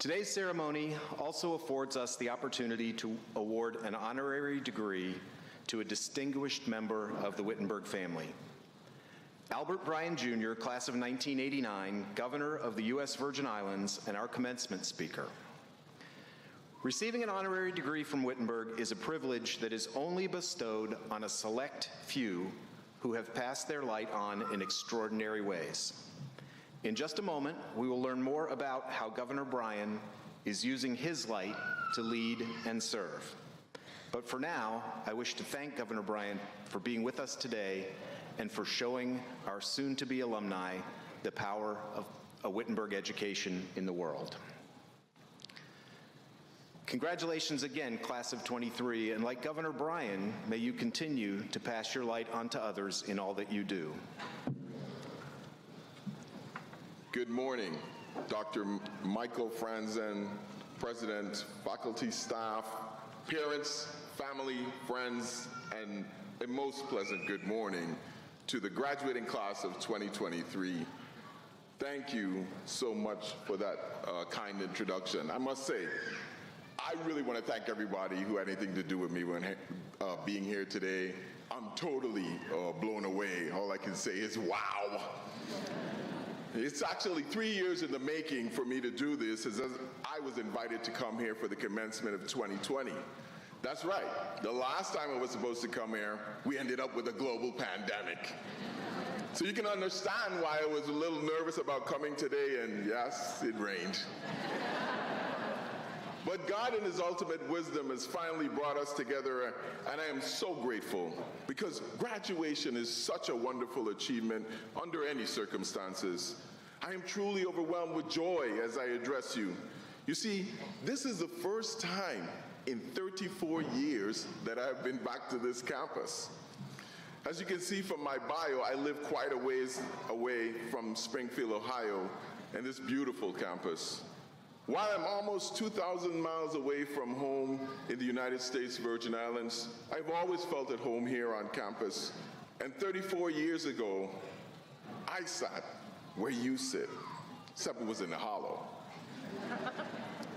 Today's ceremony also affords us the opportunity to award an honorary degree to a distinguished member of the Wittenberg family. Albert Bryan Jr., class of 1989, Governor of the U.S. Virgin Islands and our commencement speaker. Receiving an honorary degree from Wittenberg is a privilege that is only bestowed on a select few who have passed their light on in extraordinary ways. In just a moment, we will learn more about how Governor Bryan is using his light to lead and serve. But for now, I wish to thank Governor Bryan for being with us today and for showing our soon-to-be alumni the power of a Wittenberg education in the world. Congratulations again, class of 23, and like Governor Bryan, may you continue to pass your light on to others in all that you do. Good morning, Dr. Michael Franzen, President, faculty, staff, parents, family, friends, and a most pleasant good morning to the graduating class of 2023. Thank you so much for that kind introduction. I must say, I really want to thank everybody who had anything to do with me when being here today. I'm totally blown away. All I can say is, wow. It's actually 3 years in the making for me to do this, as I was invited to come here for the commencement of 2020. That's right. The last time I was supposed to come here, we ended up with a global pandemic. So you can understand why I was a little nervous about coming today, and yes, it rained. But God in his ultimate wisdom has finally brought us together, and I am so grateful because graduation is such a wonderful achievement under any circumstances. I am truly overwhelmed with joy as I address you. You see, this is the first time in 34 years that I've been back to this campus. As you can see from my bio, I live quite a ways away from Springfield, Ohio, and this beautiful campus. While I'm almost 2,000 miles away from home in the United States Virgin Islands, I've always felt at home here on campus. And 34 years ago, I sat where you sit, except it was in the hollow.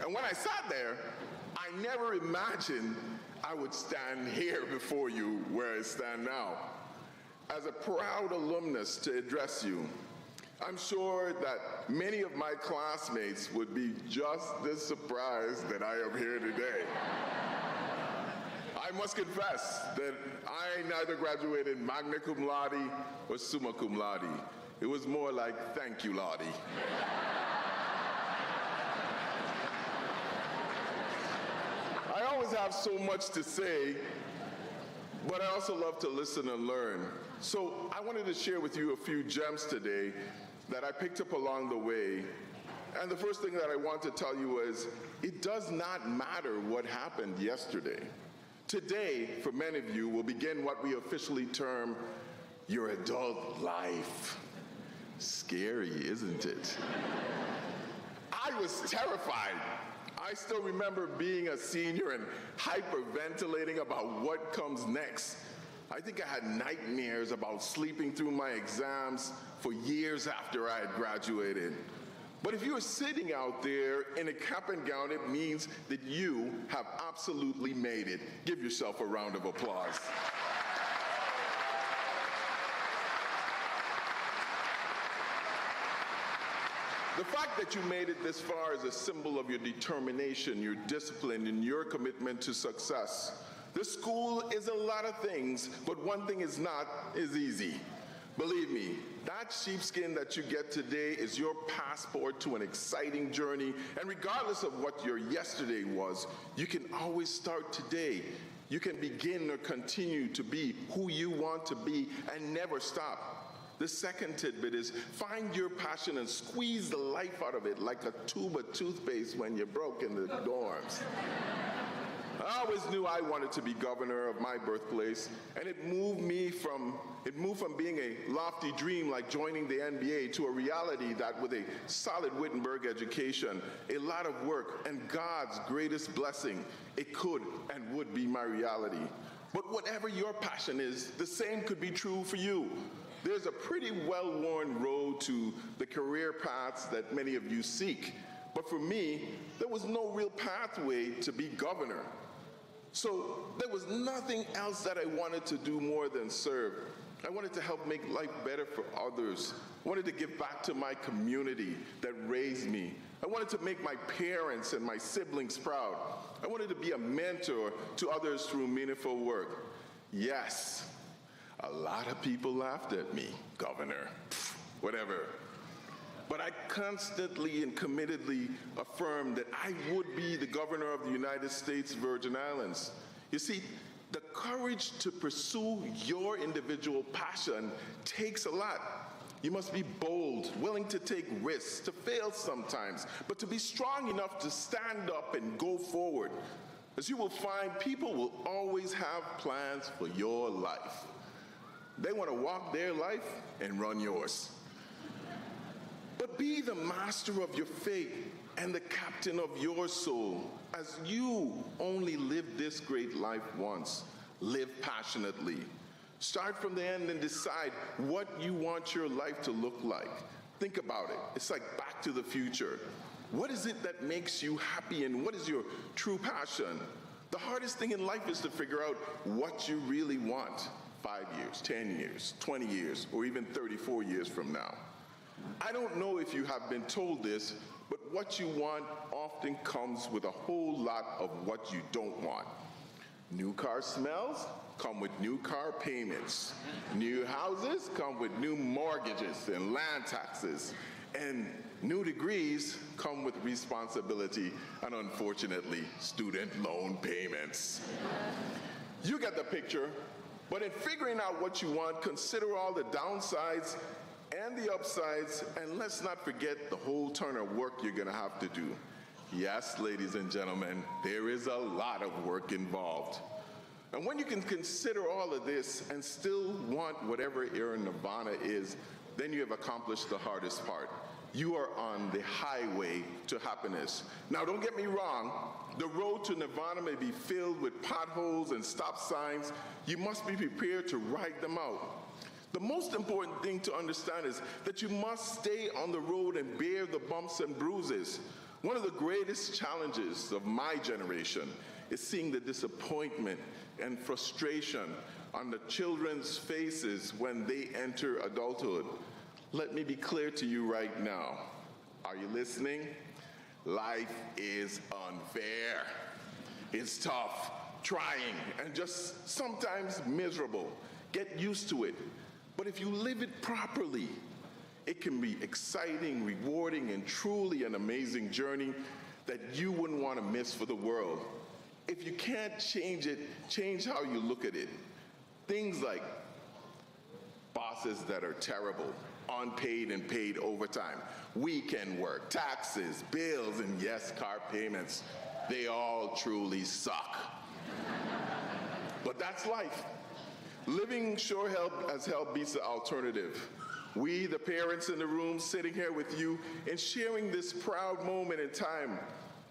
And when I sat there, I never imagined I would stand here before you where I stand now. As a proud alumnus to address you, I'm sure that many of my classmates would be just as surprised that I am here today. I must confess that I neither graduated magna cum laude or summa cum laude. It was more like, thank you, Lottie. I always have so much to say, but I also love to listen and learn. So I wanted to share with you a few gems today that I picked up along the way. And the first thing that I want to tell you is, it does not matter what happened yesterday. Today, for many of you, will begin what we officially term your adult life. Scary, isn't it? I was terrified. I still remember being a senior and hyperventilating about what comes next. I think I had nightmares about sleeping through my exams for years after I had graduated. But if you are sitting out there in a cap and gown, it means that you have absolutely made it. Give yourself a round of applause. The fact that you made it this far is a symbol of your determination, your discipline, and your commitment to success. This school is a lot of things, but one thing is easy. Believe me, that sheepskin that you get today is your passport to an exciting journey, and regardless of what your yesterday was, you can always start today. You can begin or continue to be who you want to be and never stop. The second tidbit is find your passion and squeeze the life out of it like a tube of toothpaste when you're broke in the dorms. I always knew I wanted to be governor of my birthplace, and it moved from being a lofty dream like joining the NBA to a reality that with a solid Wittenberg education, a lot of work, and God's greatest blessing, it could and would be my reality. But whatever your passion is, the same could be true for you. There's a pretty well-worn road to the career paths that many of you seek. But for me, there was no real pathway to be governor. So there was nothing else that I wanted to do more than serve. I wanted to help make life better for others. I wanted to give back to my community that raised me. I wanted to make my parents and my siblings proud. I wanted to be a mentor to others through meaningful work. Yes, a lot of people laughed at me, governor, whatever. But I constantly and committedly affirmed that I would be the governor of the United States Virgin Islands. You see, the courage to pursue your individual passion takes a lot. You must be bold, willing to take risks, to fail sometimes, but to be strong enough to stand up and go forward. As you will find, people will always have plans for your life. They want to walk their life and run yours. But be the master of your fate and the captain of your soul, as you only live this great life once. Live passionately. Start from the end and decide what you want your life to look like. Think about it. It's like Back to the Future. What is it that makes you happy, and what is your true passion? The hardest thing in life is to figure out what you really want 5 years, 10 years, 20 years, or even 34 years from now. I don't know if you have been told this, but what you want often comes with a whole lot of what you don't want. New car smells come with new car payments. New houses come with new mortgages and land taxes. And new degrees come with responsibility and, unfortunately, student loan payments. You get the picture, but in figuring out what you want, consider all the downsides and the upsides, and let's not forget the whole ton of work you're gonna have to do. Yes, ladies and gentlemen, there is a lot of work involved. And when you can consider all of this and still want whatever your nirvana is, then you have accomplished the hardest part. You are on the highway to happiness. Now, don't get me wrong, the road to nirvana may be filled with potholes and stop signs. You must be prepared to ride them out. The most important thing to understand is that you must stay on the road and bear the bumps and bruises. One of the greatest challenges of my generation is seeing the disappointment and frustration on the children's faces when they enter adulthood. Let me be clear to you right now. Are you listening? Life is unfair. It's tough, trying, and just sometimes miserable. Get used to it. But if you live it properly, it can be exciting, rewarding, and truly an amazing journey that you wouldn't want to miss for the world. If you can't change it, change how you look at it. Things like bosses that are terrible, unpaid and paid overtime, weekend work, taxes, bills, and yes, car payments. They all truly suck. But that's life. Living sure as hell beats the alternative. We, the parents in the room, sitting here with you and sharing this proud moment in time,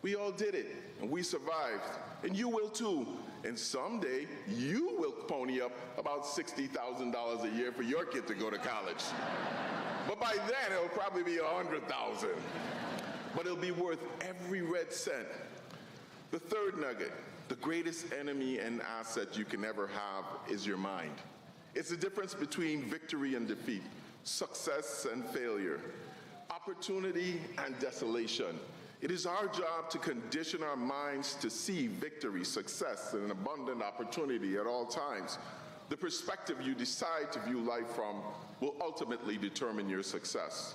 we all did it, and we survived, and you will too. And someday, you will pony up about $60,000 a year for your kid to go to college. But by then, it'll probably be $100,000. But it'll be worth every red cent. The third nugget, the greatest enemy and asset you can ever have is your mind. It's the difference between victory and defeat, success and failure, opportunity and desolation. It is our job to condition our minds to see victory, success, and an abundant opportunity at all times. The perspective you decide to view life from will ultimately determine your success.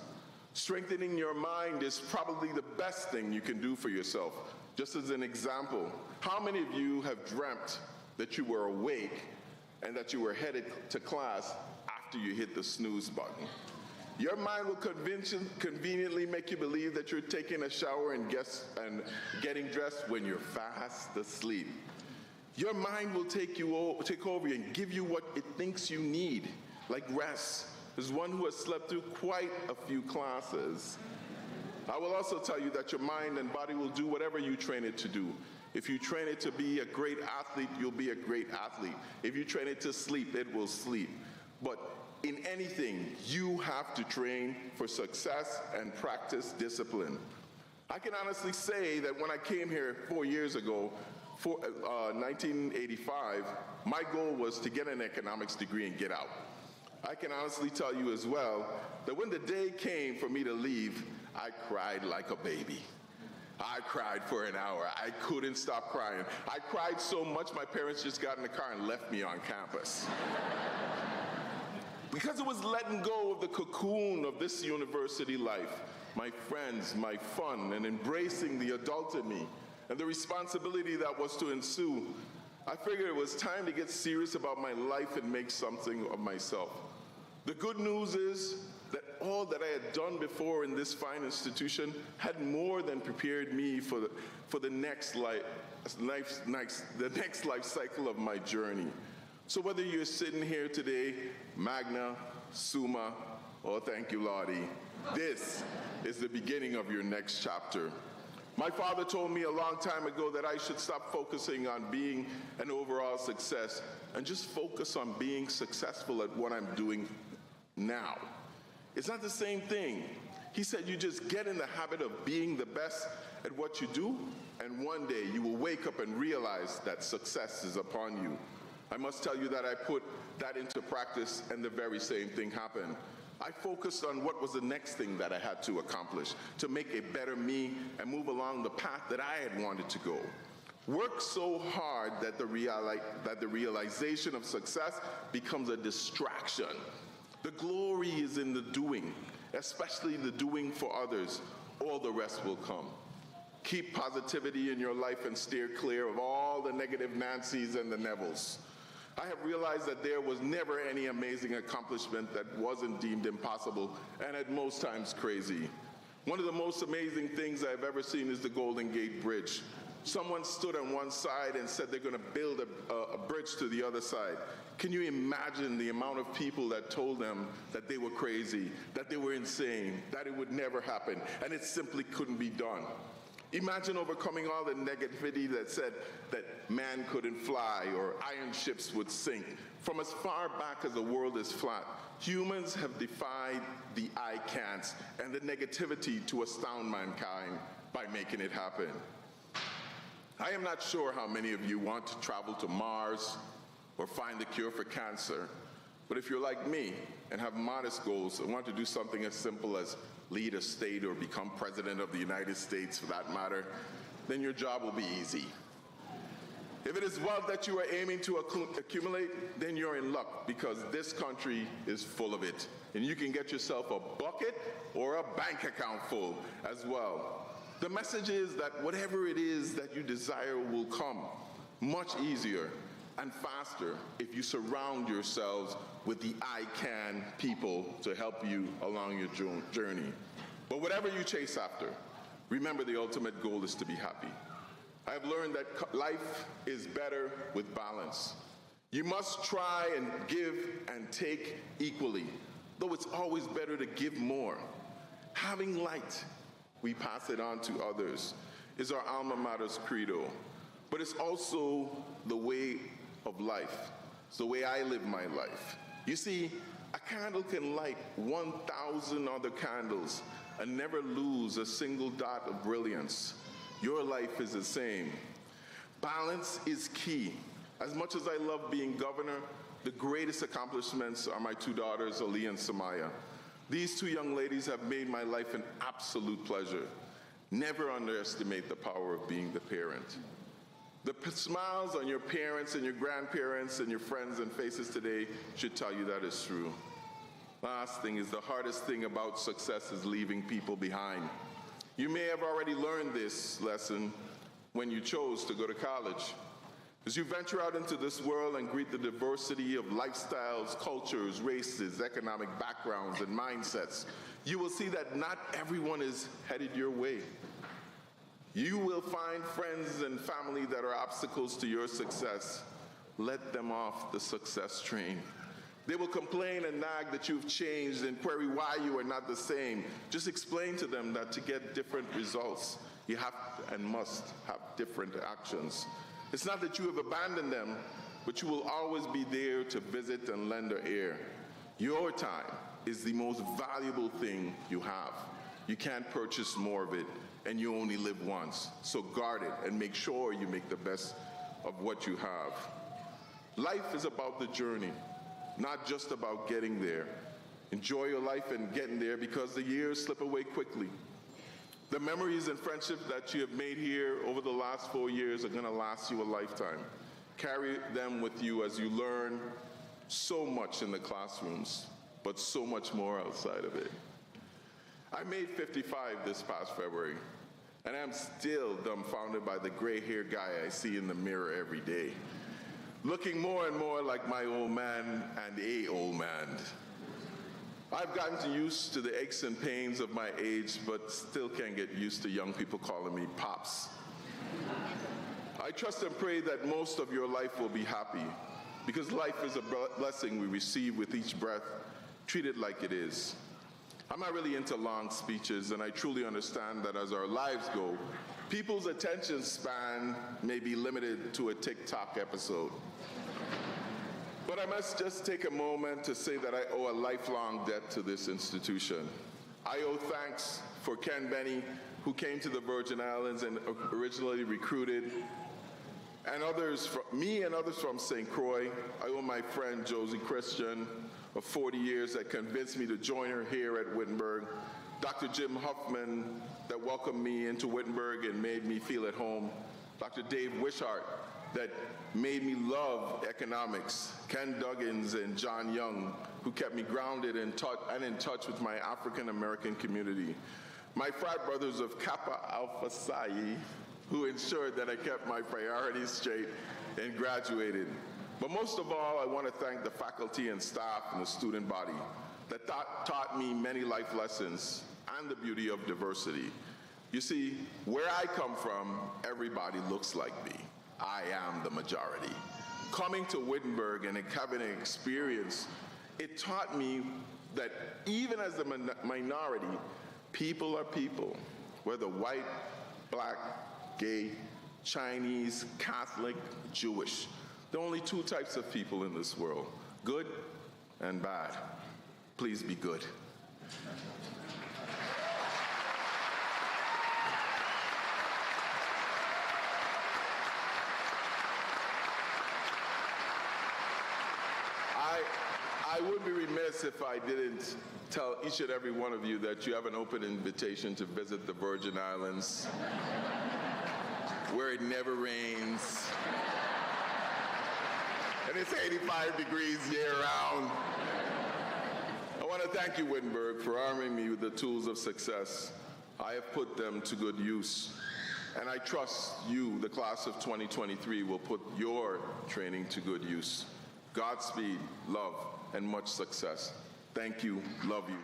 Strengthening your mind is probably the best thing you can do for yourself. Just as an example, how many of you have dreamt that you were awake and that you were headed to class after you hit the snooze button? Your mind will conveniently make you believe that you're taking a shower and getting dressed when you're fast asleep. Your mind will take over you and give you what it thinks you need, like rest. As one who has slept through quite a few classes, I will also tell you that your mind and body will do whatever you train it to do. If you train it to be a great athlete, you'll be a great athlete. If you train it to sleep, it will sleep. But in anything, you have to train for success and practice discipline. I can honestly say that when I came here 4 years ago, 1985, my goal was to get an economics degree and get out. I can honestly tell you as well that when the day came for me to leave, I cried like a baby. I cried for an hour. I couldn't stop crying. I cried so much my parents just got in the car and left me on campus. Because it was letting go of the cocoon of this university life, my friends, my fun, and embracing the adult in me, and the responsibility that was to ensue, I figured it was time to get serious about my life and make something of myself. The good news is that all that I had done before in this fine institution had more than prepared me for the next life cycle of my journey. So whether you're sitting here today, magna, summa, or thank you, Lottie, this is the beginning of your next chapter. My father told me a long time ago that I should stop focusing on being an overall success and just focus on being successful at what I'm doing now. It's not the same thing. He said you just get in the habit of being the best at what you do, and one day you will wake up and realize that success is upon you. I must tell you that I put that into practice, and the very same thing happened. I focused on what was the next thing that I had to accomplish to make a better me and move along the path that I had wanted to go. Work so hard that the realization of success becomes a distraction. The glory is in the doing, especially the doing for others. All the rest will come. Keep positivity in your life and steer clear of all the negative Nancys and the Nevilles. I have realized that there was never any amazing accomplishment that wasn't deemed impossible and at most times crazy. One of the most amazing things I've ever seen is the Golden Gate Bridge. Someone stood on one side and said they're going to build a bridge to the other side. Can you imagine the amount of people that told them that they were crazy, that they were insane, that it would never happen, and it simply couldn't be done? Imagine overcoming all the negativity that said that man couldn't fly or iron ships would sink. From as far back as the world is flat, humans have defied the I can'ts and the negativity to astound mankind by making it happen. I am not sure how many of you want to travel to Mars or find the cure for cancer, but if you're like me and have modest goals and want to do something as simple as lead a state or become president of the United States for that matter, then your job will be easy. If it is wealth that you are aiming to accumulate, then you're in luck because this country is full of it. And you can get yourself a bucket or a bank account full as well. The message is that whatever it is that you desire will come much easier and faster if you surround yourselves with the I can people to help you along your journey. But whatever you chase after, remember the ultimate goal is to be happy. I have learned that life is better with balance. You must try and give and take equally, though it's always better to give more. Having light, we pass it on to others, is our alma mater's credo. But it's also the way of life. It's the way I live my life. You see, a candle can light 1,000 other candles and never lose a single dot of brilliance. Your life is the same. Balance is key. As much as I love being governor, the greatest accomplishments are my two daughters, Ali and Samaya. These two young ladies have made my life an absolute pleasure. Never underestimate the power of being the parent. The smiles on your parents and your grandparents and your friends and faces today should tell you that is true. Last thing is the hardest thing about success is leaving people behind. You may have already learned this lesson when you chose to go to college. As you venture out into this world and greet the diversity of lifestyles, cultures, races, economic backgrounds, and mindsets, you will see that not everyone is headed your way. You will find friends and family that are obstacles to your success. Let them off the success train. They will complain and nag that you've changed and query why you are not the same. Just explain to them that to get different results, you have and must have different actions. It's not that you have abandoned them, but you will always be there to visit and lend an ear. Your time is the most valuable thing you have. You can't purchase more of it, and you only live once. So guard it and make sure you make the best of what you have. Life is about the journey, not just about getting there. Enjoy your life and getting there, because the years slip away quickly. The memories and friendships that you have made here over the last 4 years are going to last you a lifetime. Carry them with you as you learn so much in the classrooms, but so much more outside of it. I made 55 this past February, and I'm still dumbfounded by the gray-haired guy I see in the mirror every day, looking more and more like my old man and a old man. I've gotten used to the aches and pains of my age, but still can't get used to young people calling me Pops. I trust and pray that most of your life will be happy, because life is a blessing we receive with each breath. Treat it like it is. I'm not really into long speeches, and I truly understand that as our lives go, people's attention span may be limited to a TikTok episode. But I must just take a moment to say that I owe a lifelong debt to this institution. I owe thanks for Ken Benny, who came to the Virgin Islands and originally recruited, and others from St. Croix. I owe my friend Josie Christian of 40 years that convinced me to join her here at Wittenberg, Dr. Jim Huffman that welcomed me into Wittenberg and made me feel at home, Dr. Dave Wishart that made me love economics, Ken Duggins and John Young, who kept me grounded and in touch with my African American community, my frat brothers of Kappa Alpha Psi, who ensured that I kept my priorities straight and graduated. But most of all, I want to thank the faculty and staff and the student body that taught me many life lessons and the beauty of diversity. You see, where I come from, everybody looks like me. I am the majority. Coming to Wittenberg and having an experience, it taught me that even as a minority, people are people, whether white, black, gay, Chinese, Catholic, Jewish. There are only two types of people in this world, good and bad. Please be good. I would be remiss if I didn't tell each and every one of you that you have an open invitation to visit the Virgin Islands, where it never rains, and it's 85 degrees year-round. I want to thank you, Wittenberg, for arming me with the tools of success. I have put them to good use, and I trust you, the class of 2023, will put your training to good use. Godspeed, love, and much success. Thank you, love you.